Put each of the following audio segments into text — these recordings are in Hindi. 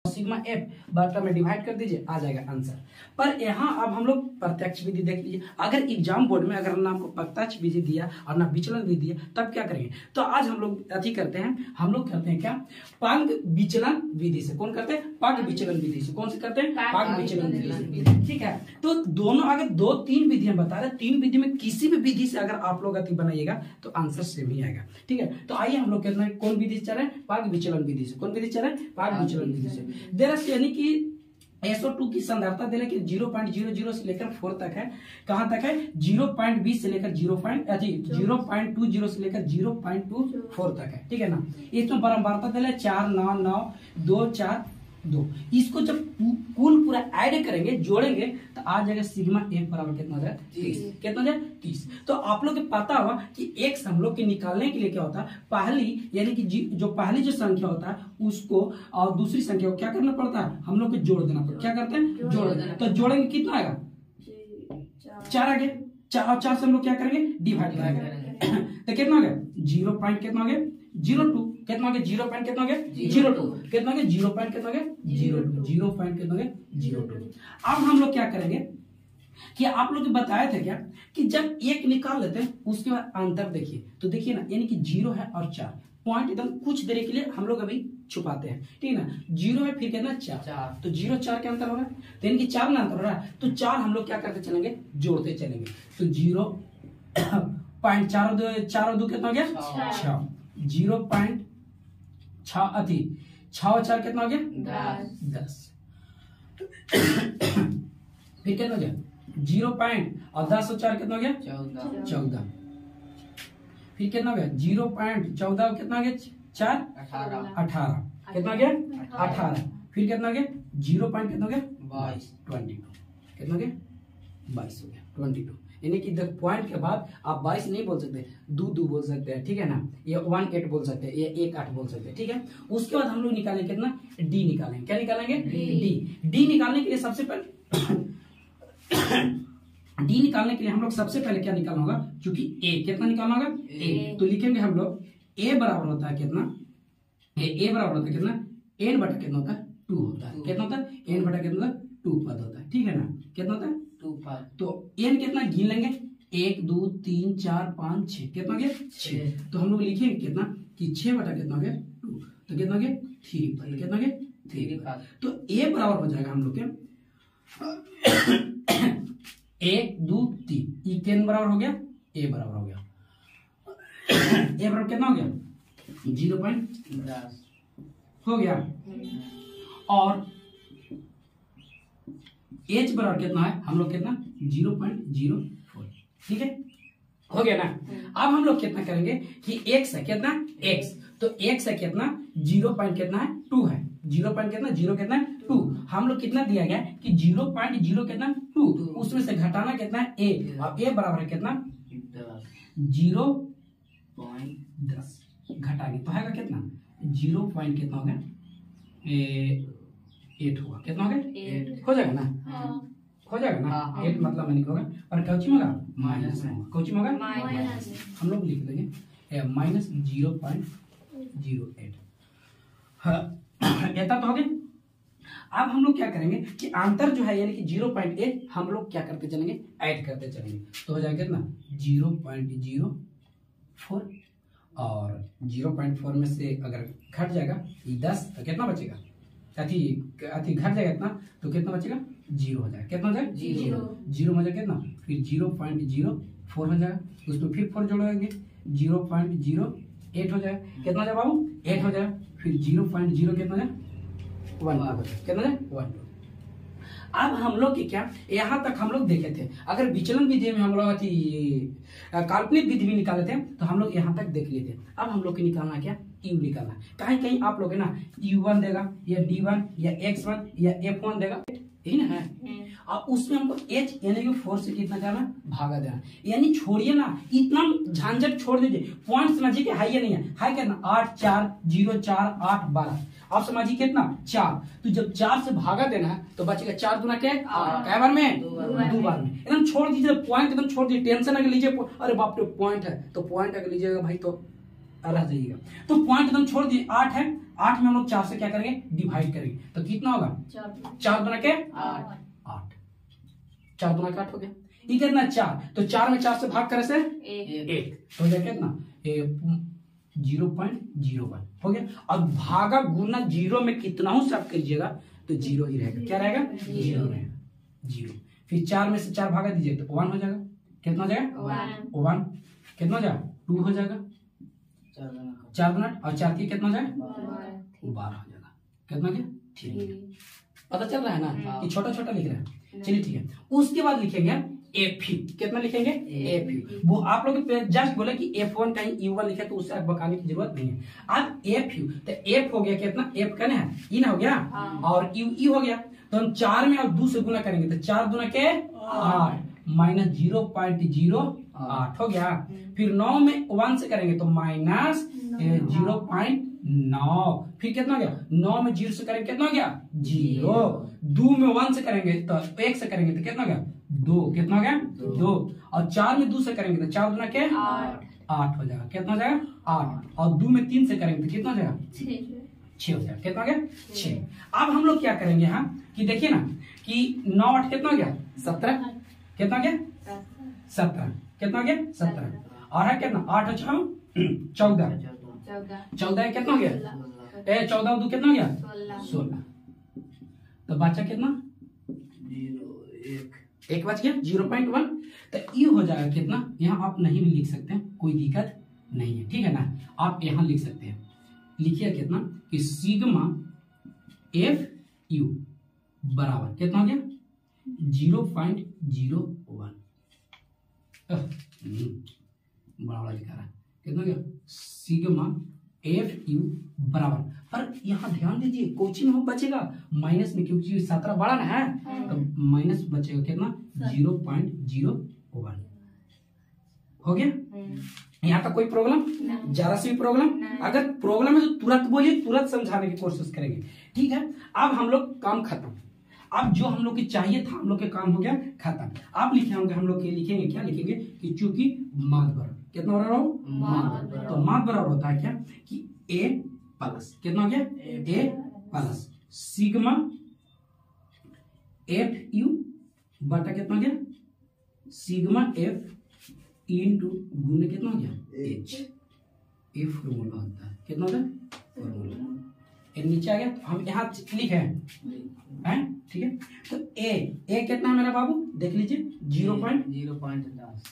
सिग्मा एफ बटा में डिवाइड कर दीजिए, आ जाएगा आंसर। पर यहाँ अब हम लोग प्रत्यक्ष विधि देख लीजिए। अगर एग्जाम बोर्ड में अगर ना आपको प्रत्यक्ष विधि दिया और ना विचलन विधि दिया तब क्या करेंगे? तो आज हम लोग अति करते हैं, हम लोग करते हैं क्या, पाग विचलन विधि से। कौन करते हैं? पाग विचलन विधि से। कौन से करते हैं? पाग विचलन विधि से। ठीक है, तो दोनों अगर 2-3 विधियां बता रहे, 3 विधि में किसी भी विधि से अगर आप लोग अति बनाइएगा तो आंसर सेम ही आएगा। ठीक है, तो आइए हम लोग कहते हैं कौन विधि से चल रहे हैं? पाग विचलन विधि से। कौन विधि चल रहा है? पाग विचलन विधि से। यानी कि SO2 की सांद्रता दे कि 0.00 से लेकर 4 तक है। कहां तक है? 0.20 से लेकर 0.20 से लेकर 0.24 तक है। ठीक है ना। इसमें बारंबारता दे 4 9 9 2 4 2। इसको जब कुल पूरा ऐड करेंगे, जोड़ेंगे तो आ जाएगा सिग्मा एफ बराबर कितना हो जाए? 30। कितना हो जाए? 30। तो आप लोग को पता होगा कि एक्स हम लोग के निकालने के लिए क्या होता है, पहली यानी कि जो पहली जो संख्या होता है उसको और दूसरी संख्या को क्या करना पड़ता है, हम लोग को जोड़ देना पड़ता है। क्या करते हैं? जोड़ देना। तो जोड़ेंगे कितना आएगा? 4 आ गया। 4 और 4 से हम लोग क्या करेंगे? डिवाइड करेंगे। तो कितना हो गया? 0 पॉइंट कितना हो गया? 02। कितना हो गया? 0 पॉइंट कितना हो गया? 02। कितना हो गया? 0 पॉइंट कितना हो गया? 02। 0 पॉइंट कितना हो गया? 02। अब हम लोग क्या करेंगे कि आप लोग बताया था क्या कि जब एक निकाल लेते हैं उसके बाद अंतर देखिए, तो देखिए ना, यानी कि 0 है और 4 पॉइंट एकदम कुछ देर के लिए हम लोग अभी छुपाते हैं। ठीक है ना। 0 है फिर कितना? 4। तो 0 4 के अंतर हो रहा है, तो यानी कि 4 में अंतर हो रहा है। तो 4 हम लोग क्या करते चलेंगे? जोड़ते चलेंगे। तो 0.4 और 2 कितना हो गया? 6। 0.6 अति 6 और 4 कितना हो गया? 10। फिर कितना हो गया? 0 पॉइंट और 10 और 4 कितना हो गया? 14। फिर कितना हो गया? 0.14 कितना हो गया? 4 18 कितना हो गया? 18। फिर कितना हो गया? 0 पॉइंट कितना हो गया? 22 कितना हो गया? 22 हो गया 22। यानी कि पॉइंट के बाद आप 22 नहीं बोल सकते, 2 बोल सकते हैं। ठीक है ना। ये 18 बोल सकते हैं, ये 18 बोल सकते हैं। ठीक है। उसके बाद हम लोग निकालेंगे कितना? डी निकालेंगे। क्या निकालेंगे? डी निकालने के लिए सबसे पहले डी निकालने के लिए हम लोग सबसे पहले क्या निकालना होगा? क्योंकि ए कितना निकालना होगा? ए। तो लिखेंगे हम लोग ए बराबर होता है कितना? ए बराबर होता है कितना? n बटा कितना होता है? 2 होता है। कितना होता है? n बटा कितना होता है? 2 पद होता है। ठीक है ना। कितना होता है? 2 पद। तो n कितना गिन लेंगे? 1 2 3 4 5 6। कितना हो गया? 6। तो हम लोग लिखेंगे कितना कि 6 बटा कितना हो गया? 2। तो कितना हो गया? 3 पद। कितना हो गया? 3 पद। तो a बराबर हो जाएगा हम लोग के 1 2 3। ई किन बराबर हो गया? a बराबर हो गया। a बराबर कितना हो गया? 0.10 हो गया। और h बराबर कितना है हम लोग? कितना? 0.04। ठीक है, हो गया ना। अब हम लोग कितना करेंगे कि x है कितना? x। तो x है कितना? 0 पॉइंट कितना है? 2 है। 0 पॉइंट कितना? 0 कितना है? 2। हम लोग कितना दिया गया कि 0.0 कितना? 2। उसमें से घटाना कितना है? a। और a बराबर है कितना? 0.10 घटाएंगे तो आएगा कितना? 0 पॉइंट कितना हो गया? 8 हुआ। कितना हो गया? 8 हो जाएगा ना। हो जाएगा ना। 8 मतलब मैंने होगा। और कौची में होगा? माइनस में। कौची में होगा? माइनस। हम लोग लिख देंगे माइनस 0.08। ऐसा तो हो गया। अब हम लोग क्या करेंगे कि अंतर जो है यानी कि 0.8 हम लोग क्या करते चलेंगे? ऐड करते चलेंगे। तो हो जाएगा कितना? 0.04 और 0.4 में से अगर घट जाएगा 10 तो कितना बचेगा? अति घट जाएगा इतना तो कितना बचेगा? 0 हो जाएगा। कितना हो जाएगा? 0 हो जाएगा कितना? फिर 0.04 हो जाएगा। उसमें फिर 4 जोड़ेंगे 0.08 हो जाएगा। कितना हो जाएगा बाबू? 8 हो जाएगा। फिर 0.0 कितना हो जाएगा? 1 हो जाएगा। कितना हो जाएगा? 1। अब हम लोग की क्या यहां तक हम लोग देखे थे। अगर विचलन विधि में हम लोग काल्पनिक विधि भी निकाले थे तो हम लोग यहाँ तक देख लिए थे। अब हम लोग को निकालना क्या? u निकालना। कहीं कहीं आप लोग है ना u1 देगा या d1 या x1 या f1 देगा, यही ना है। अब उसमें हमको h यानी कि 4 से कितना करना? भागा देना। यानी छोड़िए ना, इतना झंझट छोड़ दीजिए। पॉइंट समझिए कि हाई नहीं है। हाई कितना? 8 4 0 4 8 12। आप समझिए कितना? 4। तो जब 4 से भागा देना है तो बचेगा 4 दूना क्या? कै बार में? 2 बार में। एकदम छोड़ दीजिए पॉइंट, एकदम छोड़ दीजिए। टेंशन अगर लीजिए अरे बाप रे पॉइंट है तो पॉइंट अगर लीजिएगा भाई तो रह जाइएगा। तो पॉइंट एकदम छोड़ दिए, 8 है, 8 में हम लोग 4 से क्या करेंगे डिवाइड करेंगे, तो कितना होगा 4 दूना के 8, 4 दूना के 8 हो गया। ये कितना 4, तो 4 में 4 से भाग करे से 1, तो हो गया कितना 0.01 हो गया। और भागा गुना 0 में कितना हो सब करिएगा तो 0 ही रहेगा, क्या रहेगा 0 रहेगा, 0। फिर 4 में से 4 भागा दीजिए तो 1 हो जाएगा, कितना हो जाएगा 1, कितना हो जाएगा 2 हो जाएगा, 4 गुना और 4 की कितना हो जाएगा 12 हो जाएगा, कितना हो गया ठीक। पता चल रहा है ना कि छोटा छोटा लिख रहे हैं, चलिए ठीक है। उसके बाद लिखेंगे एफ, कितना लिखेंगे एफ, वो आप लोग जस्ट बोले कि F1 कहीं U1 लिखे तो उससे बकाने की जरूरत नहीं है। अब एफ तो एफ हो गया कितना, एफ का है ई ना हो गया और यू ई हो गया, तो हम 4 में अब 2 से गुना करेंगे तो 4 दूना के 8 माइनस 0.08 हो गया। फिर 9 में 1 से करेंगे तो माइनस 0.9, फिर कितना हो गया 9 में 0 से करेंगे कितना हो गया 0, 2 में 1 से करेंगे तो 1 से करेंगे तो कितना हो गया 2, कितना हो गया 2, और 4 में 2 से करेंगे तो 4 दूना के 8 हो जाएगा, कितना हो जाएगा 8, और 2 में 3 से करेंगे तो कितना हो जाएगा 6 हो जाएगा, कितना हो गया 6। अब हम लोग क्या करेंगे यहाँ कि देखिए ना कि 9 8 कितना हो गया 17, कितना हो गया 17, कितना हो गया 17, और है कितना 8 और 14, 14 कितना हो गया 14 और 2 कितना हो गया 16, तो बचा कितना 1 बच गया 0.1, तो ये हो जाएगा कितना, यहाँ आप नहीं भी लिख सकते हैं कोई दिक्कत नहीं है, ठीक है ना, आप यहाँ लिख सकते हैं, लिखिए कितना कि सिग्मा एफ यू बराबर कितना हो गया 0.01, बड़ा बड़ा लिखा रहा है, कितना हो गया सिग्मा एफ यू बराबर, पर यहाँ ध्यान दीजिए कोचिंग में बचेगा माइनस में, क्योंकि 17 बड़ा ना है तो माइनस बचेगा कितना 0.01 हो गया। यहाँ तक कोई प्रॉब्लम, जरा सी भी प्रॉब्लम, अगर प्रॉब्लम है तो तुरंत बोलिए, तुरंत समझाने की कोशिश करेंगे, ठीक है। अब हम लोग काम खत्म, अब जो हम लोग की चाहिए था हम लोग के काम हो गया खत्म। अब लिखे होंगे हम लोग के लिखेंगे क्या लिखेंगे कि चूंकि माद बराबर कितना बराबर हो माद, तो माद बराबर होता है क्या कि ए प्लस कितना हो गया ए प्लस सिग्मा एफ यू बटा कितना हो गया सिग्मा एफ इंटू गुने कितना हो गया एच, ए फॉर्मूला होता है, कितना होता है फॉर्मूला, ए नीचे आ गया तो हम यहाँ लिखे हैं, ठीक है। तो ए कितना है मेरा बाबू देख लीजिए 0.10,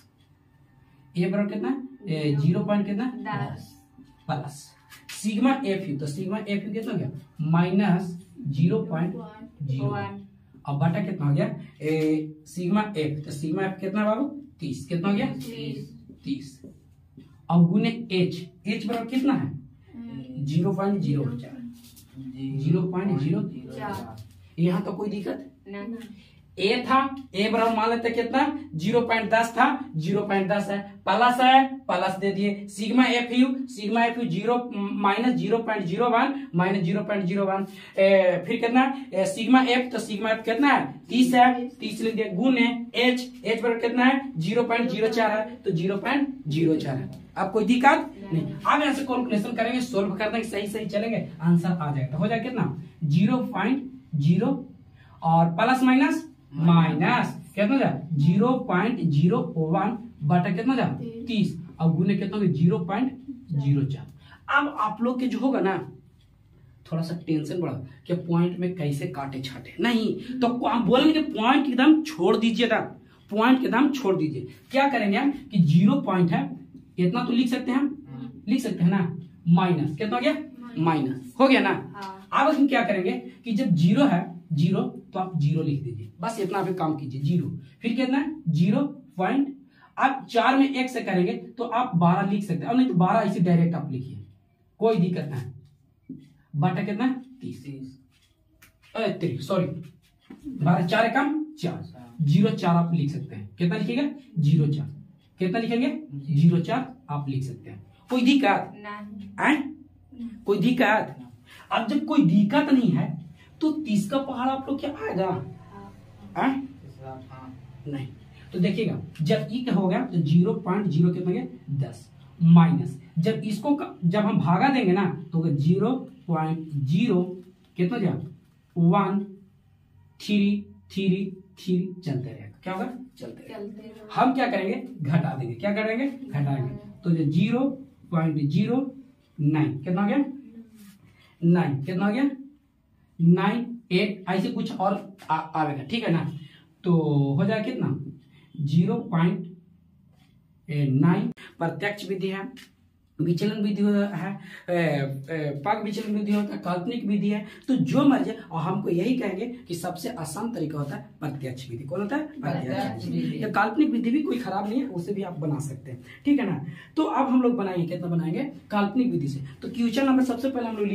ए बराबर कितना है 0. कितना 10 प्लस सिग्मा एफ यू, तो सिग्मा एफ यू कितना हो गया माइनस 0.01, अब बटा कितना हो गया सिग्मा एफ, तो सिग्मा एफ कितना बाबू 30, कितना हो गया 30, अब गुने एच, एच बराबर कितना है 0.04, 0.04, यहाँ तो कोई दिक्कत ए था, ए बराबर मान लेते कितना 0.10 था, 0.10 है, प्लस दे दिए sigma F you 0 minus 0.01 minus 0.01, फिर कितना सिग्मा एफ, तो सिग्मा एफ कितना है 30 है, 30 लिख दिया गुने एच, एच बराबर कितना है 0.04 है, तो 0.04 है। अब कोई दिक्कत नहीं। अब यहाँ से कैलकुलेशन करेंगे, सोल्व कर देंगे, सही सही चलेंगे, आंसर आ जाएगा, हो जाएगा कितना 0.0 और प्लस माइनस माइनस कितना जाए 0.01 बटा कितना जाए 30, और गुने कितना 0.04। अब आप लोग के जो होगा ना थोड़ा सा टेंशन बढ़ा कि पॉइंट में कैसे काटे छाटे, नहीं तो आप बोलेंगे कि पॉइंट एकदम छोड़ दीजिएगा, पॉइंट एकदम छोड़ दीजिए। क्या करेंगे हम कि 0 पॉइंट है इतना तो लिख सकते हैं, हम लिख सकते हैं ना, माइनस कितना हो गया माइनस हो गया ना। अब हम क्या करेंगे कि जब 0 है 0 तो आप 0 लिख दीजिए, बस इतना भी काम कीजिए 0, फिर कितना 0 पॉइंट, आप 4 में 1 से करेंगे तो आप 12 लिख सकते हैं, और नहीं तो 12 इसे डायरेक्ट आप लिखिए, कोई दिक्कत नहीं, बटा कितना 30 सॉरी 12 4 कम 4 0.4 आप लिख सकते हैं, कितना लिखिएगा 0.4, कितना लिखेंगे 0.4 आप लिख सकते हैं, कोई दिक्कत नहीं, कोई दिक्कत। अब जब कोई दिक्कत नहीं है तो 30 का पहाड़ आप लोग क्या आएगा नहीं, तो देखिएगा जब ई क्या हो गया तो 0.0 कितना गया 10 माइनस, जब इसको जब हम भागा देंगे ना तो 0.0 कितना गया 13333 चलते रहेगा। क्या होगा? चलते रहेगा। हम क्या करेंगे? घटा देंगे। क्या करेंगे? घटाएंगे। तो 0.09 कितना हो गया? 9 कितना हो गया? 9 8 ऐसे कुछ और आएगा, ठीक है ना। तो हो जाएगा कितना? 0.9 प्रत्यक्ष विधि है, विचलन विधि है, पग विचलन विधि होता है, काल्पनिक विधि है। तो जो मर्जी, और हमको यही कहेंगे कि सबसे आसान तरीका होता है प्रत्यक्ष विधि। कौन होता है? प्रत्यक्ष विधि। या काल्पनिक विधि भी कोई खराब नहीं है, उसे भी आप बना सकते हैं, ठीक है ना। तो अब हम लोग बनाएंगे, कितना बनाएंगे? काल्पनिक विधि से। तो क्वेश्चन नंबर सबसे पहले हम लोग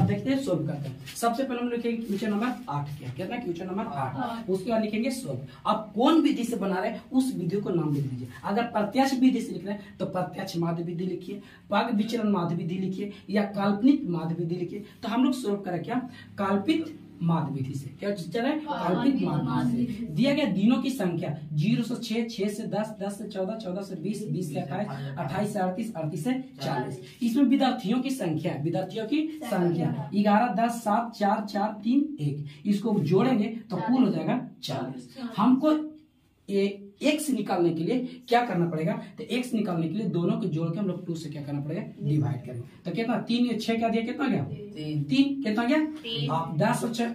देखते हैं, सोल्व करते हैं। सबसे पहले हम लोग लिखेंगे क्वेश्चन नंबर 8 क्या? कितना? Question number 8। उसके बाद लिखेंगे सोल्व। आप कौन विधि से बना रहे हैं उस विधि को नाम लिख दीजिए। अगर प्रत्यक्ष विधि से लिख रहे हैं तो प्रत्यक्ष माध्य विधि लिखिए, पग विचलन माध्य विधि लिखिए, या काल्पनिक माध्य विधि लिखिए। तो हम लोग सोल्व करें क्या? काल्पित माध्य विधि से। क्या चल रहा है? काल्पित माध्य विधि। दिया गया दिनों की संख्या 0 से 6, 6 से 10, 10 से 14, 14 से 20, 20 से 28, 28 से 38, 38 से 40। इसमें विद्यार्थियों की संख्या, विद्यार्थियों की संख्या 11, 10, 7, 4, 4, 3, 1। इसको जोड़ेंगे तो कुल हो जाएगा 40। हमको x निकालने के लिए क्या करना पड़ेगा? तो x निकालने के लिए दोनों को जोड़ के हम लोग 2 से क्या करना पड़ेगा? डिवाइड करेंगे। तो कितना? 3 या 6 क्या दिया? कितना गया? 3 कितना गया? 10 और 6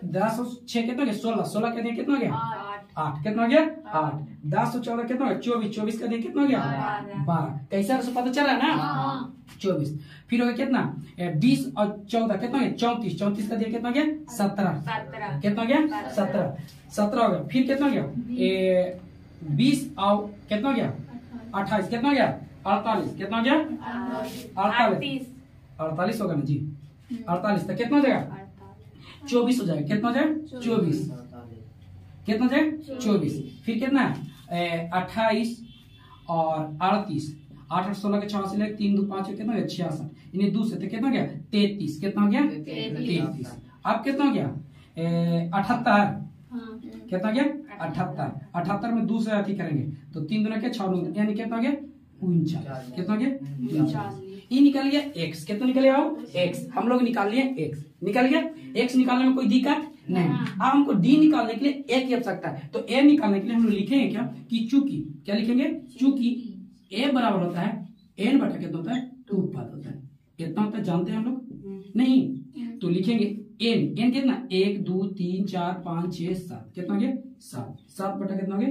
कितना गया? 16 16 क्या दिया? कितना गया? 8 कितना गया? 8 10 और 14 कितना गया? 24 24 का दिया? कितना गया? 12। कैसा से पता चल रहा है ना? 24। फिर हो गया कितना? 20 और 14 कितना गया? 34 34 का दिया? कितना गया? 17 कितना गया? 17 17 हो गया। फिर कितना गया? 20 और कितना गया? 28 कितना गया? 48 कितना गया? 48 होगा ना जी। 48 तो कितना हो जाएगा? 24 हो जाएगा। कितना हो जाएगा? 24 कितना हो जाएगा? 24। फिर कितना है? 28 और 38 8 और 16 के 86 ले 3 2 5 कितना गया? 66। इन्हें 2 से तो कितना गया? 33 कितना हो गया? 33। अब कितना हो गया? 78 कितना गया? 78 78 में 2 से अति करेंगे तो 3 दूना क्या? 6 यानी कितना हो गया? 49 कितना हो गया? 49। ये निकल गया x। कितना निकल गया? x। हम लोग निकाल लिए x। निकल गया x। निकालने में कोई दिक्कत नहीं। अब हमको d निकालने के लिए a की आवश्यकता है। तो a निकालने के लिए हम लोग लिखेंगे क्या? कि चूंकि क्या लिखेंगे? चूंकि a बराबर होता है n बटा कितना होता है? 2 पद होता है। कितना होता है जानते हैं हम लोग? नहीं। तो लिखेंगे n कितना? 1 2 3 4 5 6 7 कितना हो गया? 7 7 बटा कितना हो गया?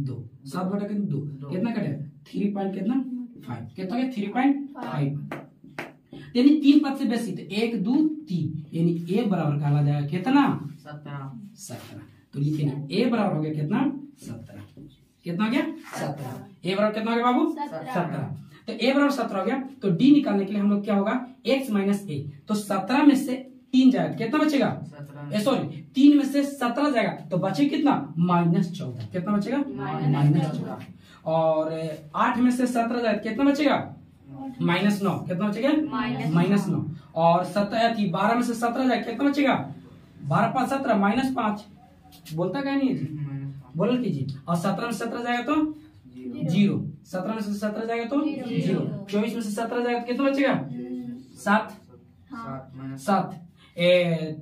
2 7 बटा कितना? 2 कितना कटे? 3 पॉइंट कितना? 5 कितना हो गया? 3.5 यानी 3 पद से बेसी। तो 1 2 3 यानी a बराबर कहा जाएगा कितना? 17। तो लिखेंगे a बराबर हो गया कितना? 17। कितना हो गया? 17। a बराबर कितना हो गया बाबू? 17। तो a बराबर 17 हो गया। तो d निकालने के लिए हम लोग क्या होगा? x minus a। तो 17 में से 3 जाएगा कितना बचेगा? सॉरी 3 में से 17 जाएगा तो बचे कितना? -14। कितना बचेगा? -14। और 8 में से 17 जाएगा कितना बचेगा? -9। कितना बचेगा? -9। और 12 में से 17 जाएगा कितना बचेगा? 12 5 17 -5। बोलता क्या नहीं है जी? बोल कीजिए। और 17 में 17 जाएगा तो 0। 17 में से 17 जाएगा तो 0। 24 में से 17 जाएगा तो कितना बचेगा? 7।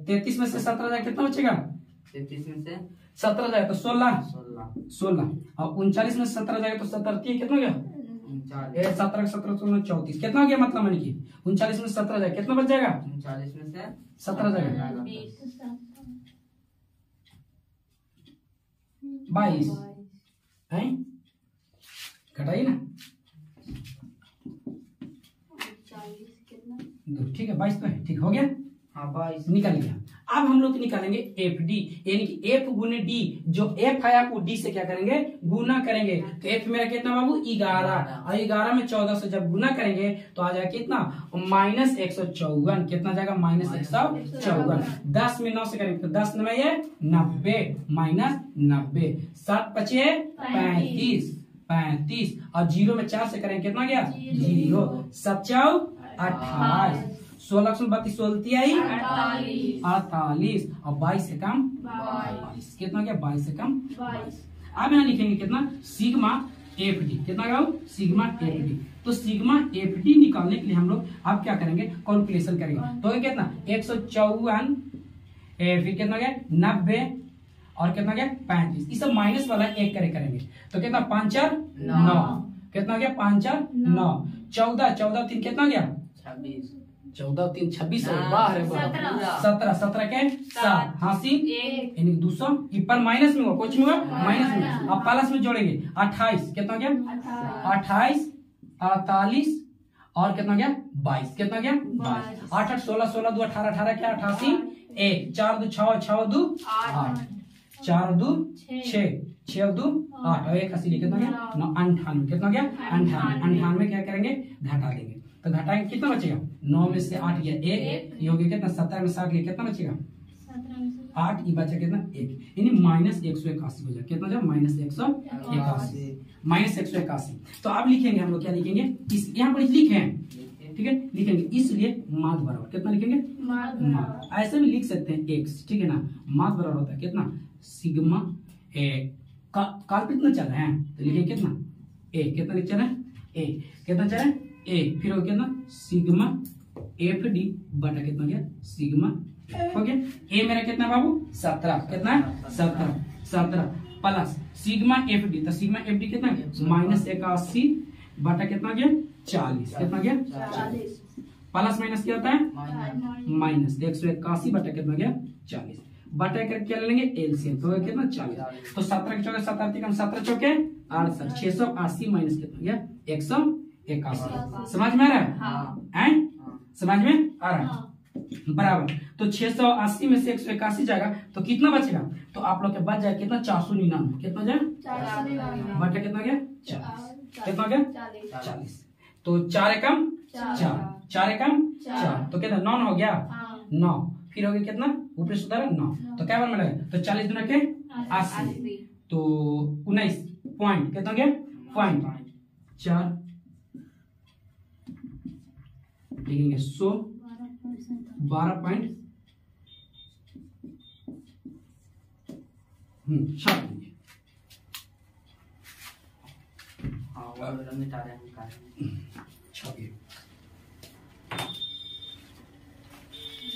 33 में से 17 जाएगा कितना बचेगा? 33 में से 17 जाएगा तो 16। और 39 में से 17 जाएगा तो 17 कितना हो गया? 17 17 34 कितना हो गया? मतलब मैंने की 39 में 17 जाएगा कितना बच जाएगा? 39 में से 17 जाएगा 22 है। घटाइए ना। ठीक है 22 तो है। ठीक हो गया। हाँ 22 निकल गया। अब हम लोग निकालेंगे एफ डी यानी कि एफ गुने डी। जो एफ आया वो डी से क्या करेंगे? गुना करेंगे। तो एफ मेरा कितना बाबू? 11 और 11 में 14 से जब गुना करेंगे तो आ जाएगा कितना? -154। कितना जाएगा? -154। 10 में 9 से करेंगे तो 10 में ये 90 -90। 7 पचे 35 और 0 में 4 से करेंगे कितना गया? 0 7 28 16 32 16 48 और 22 से कम 22। कितना गया? 22 से कम 22। अब यहाँ लिखेंगे कितना? Sigma F D. कितना गया? Sigma F D. तो सिग्मा एफ डी निकालने के लिए हम लोग अब क्या करेंगे, कैलकुलेशन करेंगे। तो ये कितना 154, फिर कितना गया 90 और कितना गया 35, इस सब माइनस वाला एक करेंगे तो कितना 5 4 9, कितना गया 5 4 9, 14 14 3 कितना गया 26, 14 3 26, बाहर है 17 17 के 7 हासिल यानी 200 की पर माइनस में हुआ, कुछ में हुआ माइनस में, अब प्लस में जोड़ेंगे 28, कितना गया 28 48 और कितना गया 22, कितना गया 22, 8 8 16 16 2 18 18 क्या 88, 1 4 2 6 6 2 8, 4 2 6 6 2 8 और 1 80 कितना गया 98, कितना गया 98 क्या करेंगे घटा देंगे, तो घटाएंगे कितना बचेगा 9 में से 8 गया 1, ये हो गया कितना 17 में 7 गया कितना बचेगा 8, ये बचा कितना 1, यानी माइनस 181 हो जाए, कितना जाए माइनस 181, माइनस 181। तो आप लिखेंगे हम लोग क्या लिखेंगे, इस यहाँ पर लिखे हैं, ठीक है लिखेंगे, इसलिए माद बराबर कितना लिखेंगे माद, ऐसे भी लिख सकते हैं x, ठीक है ना, माद बराबर होता है कितना सिग्मा काल्पनिक में चल रहे हैं तो लिखेंगे कितना a, कितना लिख चल रहे हैं a, कितना चल रहा है a, फिर हो कितना सिग्मा एफ डी बटा कितना गया सिग्मा हो गया, a मेरा कितना बाबू 17, कितना है 17 प्लस सिग्मा एफ डी, तो सिग्मा एफ डी कितना गया माइनस 81 बटा कितना गया 40, कितना गया 40, प्लस माइनस क्या होता है माइनस 181 बटा कितना गया 40, बटा कर क्या ले लेंगे एलसीएम, तो कितना 40, तो 17 के चौके 17 कम 17 चौके 68, 680 माइनस कितना गया 181, समझ में आ रहा है समझ में आ रहा है बराबर, तो 680 में से 181 जाएगा तो कितना बचेगा, तो आप लोग के बच जाएगा कितना 499, कितना जाए बटा कितना गया 40, कितना गया 40, तो 4 एकम 4 एकम 4, तो कितना 9 हो गया 9, फिर हो गया कितना ऊपर सुधारा 9, तो क्या बन गया तो 40 दुना के 80, तो 19 पॉइंट कितना गया पॉइंट 4 लिखेंगे 100 12 पॉइंट छाप देंगे,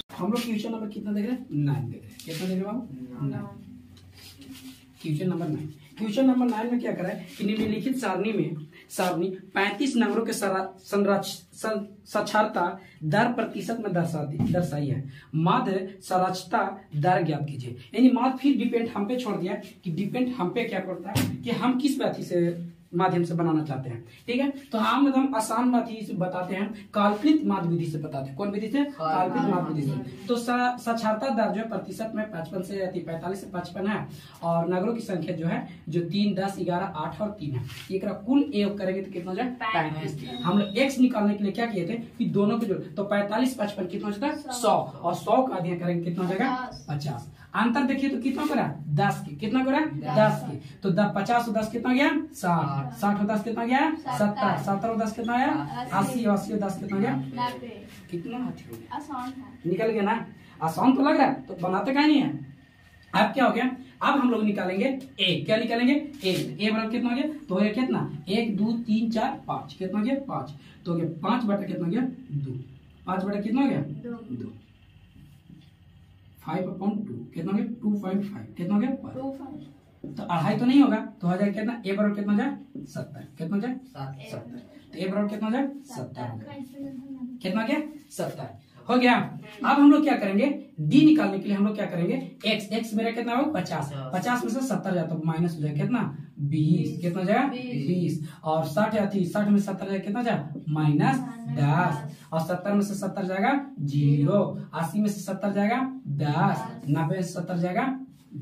हम लोग क्वेश्चन नंबर कितना देख रहे हैं 9 देख रहे हैं, कितना देख रहे हैं 9, क्वेश्चन नंबर 9, क्वेश्चन नंबर 9 में क्या करा है कि निम्नलिखित सारणी 35 नंबरों के साक्षरता दर प्रतिशत में दर्शाई है, माध्य साक्षरता दर ज्ञात कीजिए, यानी माध्य फिर डिपेंड हम पे छोड़ दिया कि डिपेंड हम पे क्या करता है कि हम किस व्यक्ति से माध्यम से बनाना चाहते हैं, ठीक है, तो हम आसान विधि से बताते हैं, काल्पनिक माध्य विधि से बताते हैं, कौन विधि से काल्पनिक माध्य विधि से, तो साक्षरता दर जो है प्रतिशत में 55 से 45 से 55 है, और नगरों की संख्या जो है जो 3 10 11 8 और 3 है, एक कुल योग करेंगे तो कितना हो जाए 35, हम लोग x निकालने के लिए क्या किए थे कि दोनों को जोड़, तो 45 55 कितना हो जाता है 100, और 100 का आधा करेंगे कितना हो जाएगा 50, अंतर देखिए तो कितना करा 10 के, कितना करा 10 के, तो 50 और 10 कितना गया 60, 60 और 10 कितना गया 70, 70 और 10 कितना गया 80, 80 और 10 कितना गया 90, कितना आसान है निकल गया ना, आसान तो लग रहा है तो बनाते का नहीं है। अब क्या हो गया, अब हम लोग निकालेंगे a, क्या निकालेंगे a बराबर कितना हो गया, तो हो गया कितना 1 2 3 4 5, कितना गया 5, तो हो गया 5 बटा कितना गया 2, 5 बटा कितना हो गया 2, 5/2 कितना हो गया 2.5, कितना हो गया 2.5, तो अढ़ाई तो नहीं होगा, तो हो जाएगा कितना a बराबर कितना हो जाए 70, कितना हो जाए 70, तो a बराबर कितना हो जाए 70, कितना गया 70 हो गया। अब हम लोग क्या करेंगे d निकालने के लिए हम लोग क्या करेंगे x मेरा कितना हो 50, 50 में से 70 जाए तो माइनस हो जाए कितना 20, कितना जाएगा 20, और 60 में 70 जाए कितना जाए माइनस 10, और 70 में से 70 जाएगा 0, 80 में से 70 जाएगा 10, 90 में से 70 जाएगा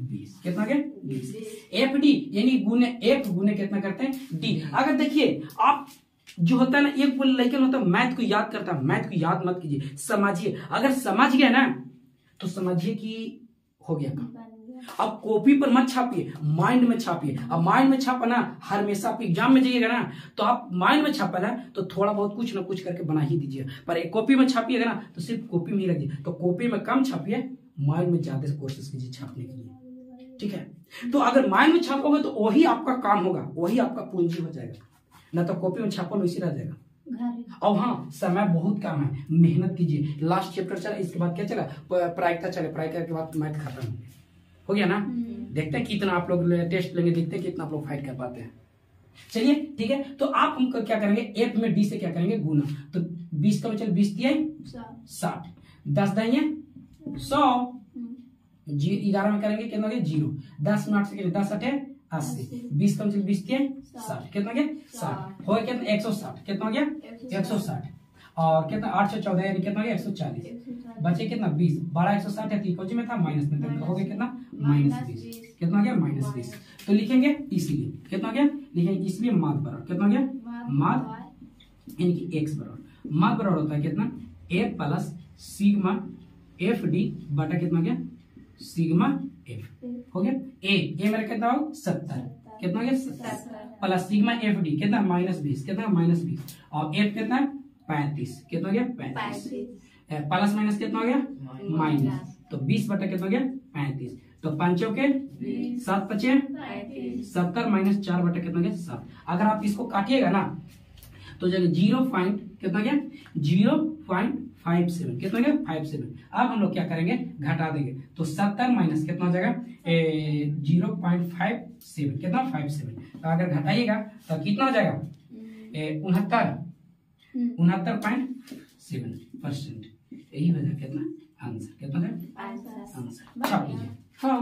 20, कितना गया 20, एफ डी यानी गुने एफ गुने कितना करते हैं डी। अगर देखिए आप जो होता है ना एक लड़का होता है मैथ को याद करता है, मैथ को याद मत कीजिए, समझिए, अगर समझ गया ना तो समझिए कि हो गया काम। अब कॉपी पर मत छापिए, माइंड में छापिए। अब माइंड में छापा ना, हमेशा आप एग्जाम में जाइएगा ना तो आप माइंड में छापा ना तो थोड़ा बहुत कुछ ना कुछ करके बना ही दीजिए, पर एक कॉपी में छापिएगा ना तो सिर्फ कॉपी में ही रखिए, तो कॉपी में कम छापिए, माइंड में ज्यादा कोशिश कीजिए छापने के लिए, ठीक है। तो अगर माइंड में छापोगे तो वही आपका काम होगा, वही आपका पूंजी हो जाएगा, ना तो कॉपी में छापो वैसे रह जाएगा, और हाँ, समय बहुत कम है, मेहनत कीजिए। लास्ट चैप्टर चला, इसके बाद क्या चला, प्रायिकता चले, प्रायिकता के बाद मैथ खत्म हो गया ना। देखते हैं कितना आप लोग टेस्ट लेंगे, देखते हैं कितना आप लोग फाइट कर पाते हैं। चलिए ठीक है, तो आप हम क्या करेंगे, एफ में डी से क्या करेंगे, गुना। तो 20 का बचल 20 दिया 60, 10 दाइए 100, 11 में करेंगे कितना गया 0, 10 में 8 से 10 8 80, 20 का बचल 20 दिया 60, कितना गया 60 हो गया, कितना 160, कितना गया 160, और कितना 814 यानी कितना गया 140, बचे कितना 20, 12 160 है, इक्वल में था माइनस में, तो हो गया कितना -20, कितना गया -20। तो लिखेंगे इसलिए कितना गया, लिखेंगे इसलिए माद बराबर कितना गया, माद यानी कि x बराबर, माद बराबर होता है कितना a plus sigma F D बटा कितना गया सिग्मा एफ। हो गया, a मेरा कितना हो 70, कितना गया 70 प्लस सिग्मा एफ डी कितना -20, कितना -20, और f कितना 35, कितना गया 35, प्लस माइनस कितना हो गया माइनस, तो 20 बटा कितना हो गया 35, तो 5 के 7 बचे 70 माइनस 4 बटा कितना गया 7। अगर आप इसको काटिएगा ना तो जगह 0 पॉइंट कितना गया 0.57, कितना गया 57। अब हम लोग क्या करेंगे, घटा देंगे, तो 70 माइनस कितना हो जाएगा 0.57, कितना 57। तो अगर घटाइएगा तो कितना हो जाएगा 69.7%। यही हो जाएगा कितना आंसर, कितना है आंसर, छाप लीजिए। हाँ।